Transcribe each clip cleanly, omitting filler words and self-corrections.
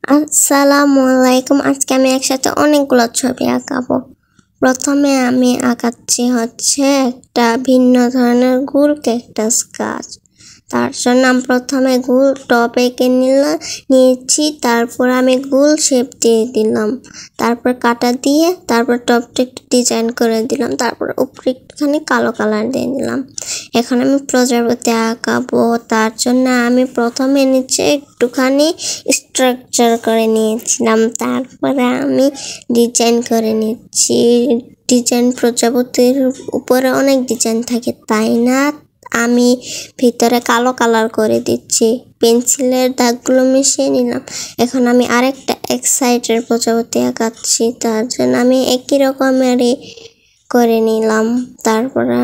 আসসালামু আলাইকুম। আজকে আমি একসাথে অনেকগুলো ছবি আঁকাবো। প্রথমে আমি আঁকাচ্ছি একটা ভিন্ন ধরনের গোল ক্যাকটাস গাছ। তার জন্য আমি প্রথমে গোল টপ এঁকে নিয়েছি, তারপর আমি গোল শেপ দিয়ে দিলাম, তারপর কাটা দিয়ে তারপর টপটা একটু ডিজাইন করে দিলাম, তারপর উপরে একটুখানি কালো কালার দিয়ে দিলাম। এখন আমি প্রজাপতি আঁকাবো। তার জন্য আমি প্রথমে নিচে একটুখানি স্ট্রাকচার করে নিয়েছিলাম, তারপরে আমি ডিজাইন করে নিচ্ছি। ডিজাইন প্রজাপতির উপরে অনেক ডিজাইন থাকে, তাই না? আমি ভিতরে কালো কালার করে দিচ্ছি, পেন্সিলের দাগগুলো মিশিয়ে নিলাম। এখন আমি আরেকটা এক সাইডের প্রজাপতি আঁকাচ্ছি, তার জন্য আমি একই রকমেরই করে নিলাম। তারপরে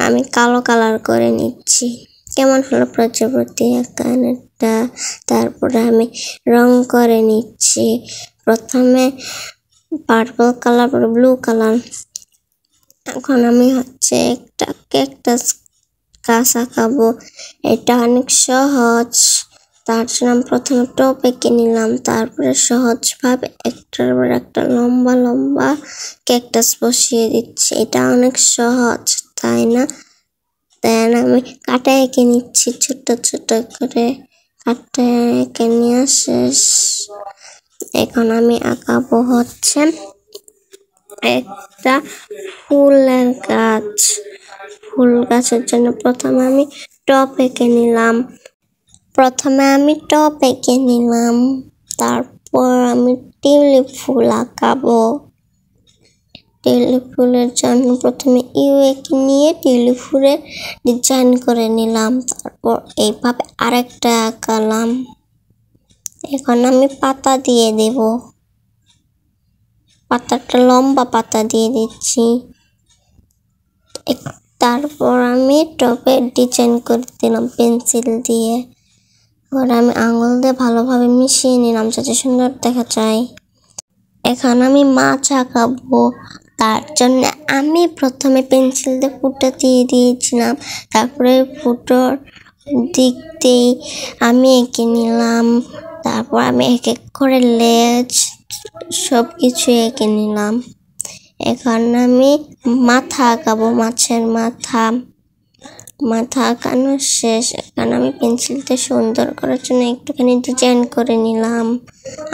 আমি কালো কালার করে নিচ্ছি। কেমন হলো প্রজাপতি আঁকানোটা? তারপরে আমি রং করে নিচ্ছি। প্রথমে পার্পল কালার, পরে ব্লু কালার। এখন আমি একটা ক্যাকটাস গাছ আঁকাবো। এটা অনেক সহজ। তার জন্য আমি প্রথমে টপ এঁকে নিলাম, তারপরে সহজভাবে একটার পর একটা লম্বা লম্বা ক্যাকটাস বসিয়ে দিচ্ছি। এটা অনেক সহজ, তাই না? আমি কাটা এঁকে নিচ্ছি ছোট ছোট করে। কাটা এঁকে নেওয়া শেষ। এখন আমি আঁকাবো একটা ফুলের গাছ। ফুল গাছের জন্য প্রথমে আমি টপ এঁকে নিলাম। তারপর আমি টিউলিপ ফুল আঁকাবো। টিউলিপ ফুলের জন্য প্রথমে ইউ এঁকে নিয়ে টিউলিপ ফুলের ডিজাইন করে নিলাম, তারপর এইভাবে আরেকটা আঁকালাম। এখন আমি পাতা দিয়ে দেব। পাতাটা লম্বা পাতা দিয়ে দিচ্ছি। তারপর আমি টপে ডিজাইন করে দিলাম পেন্সিল দিয়ে। এবার আমি আঙুল দিয়ে ভালোভাবে মিশিয়ে নিলাম যাতে সুন্দর দেখা যায়। এখন আমি মাছ আঁকাবো। তার জন্য আমি প্রথমে পেন্সিল দিয়ে ফুটো দিয়ে দিয়েছিলাম, তারপরে ফুটোর দিক দিয়ে আমি এঁকে নিলাম। তারপর আমি এক এক করে লেজ সব কিছু এঁকে নিলাম। এখন আমি মাথা আঁকাবো, মাছের মাথা আঁকানো শেষ। এখন আমি পেন্সিলটা সুন্দর করার জন্য একটুখানি ডিজাইন করে নিলাম,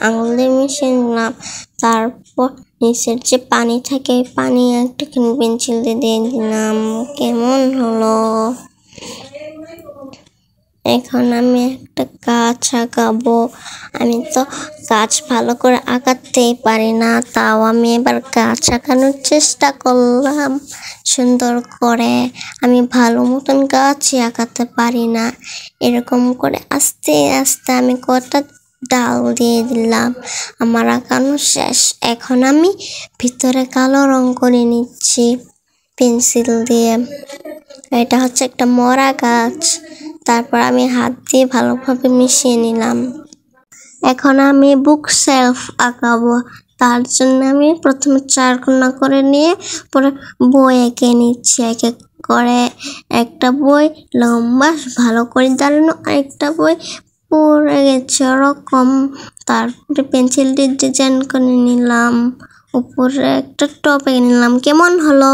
আঙুল দিয়ে মিশিয়ে নিলাম। তারপর নিচের যে পানি থাকে পানি একটুখানি পেন্সিল দিয়ে দিলাম। কেমন হলো? এখন আমি একটা গাছ আঁকাবো। আমি তো গাছ ভালো করে আঁকাতেই পারি না, তাও আমি এবার গাছ আঁকানোর চেষ্টা করলাম সুন্দর করে। আমি ভালো মতন গাছই আঁকাতে পারি না। এরকম করে আস্তে আস্তে আমি কটা ডাল দিয়ে দিলাম। আমার আঁকানো শেষ। এখন আমি ভিতরে কালো রং করে নিচ্ছি পেন্সিল দিয়ে। এটা একটা মরা গাছ। তারপর আমি হাত দিয়ে ভালোভাবে মিশিয়ে নিলাম। এখন আমি বুক শেলফ আঁকাবো। তার জন্য আমি প্রথমে 4 কোণা করে নিয়ে পরে বই এঁকে নিচ্ছি। এক এক করে একটা বই লম্বা ভালো করে দাঁড়ানো, আরেকটা বই পড়ে গেছে ওরকম। তারপরে পেন্সিল দিয়ে ডিজাইন করে নিলাম, উপরে একটা টপ এঁকে নিলাম। কেমন হলো?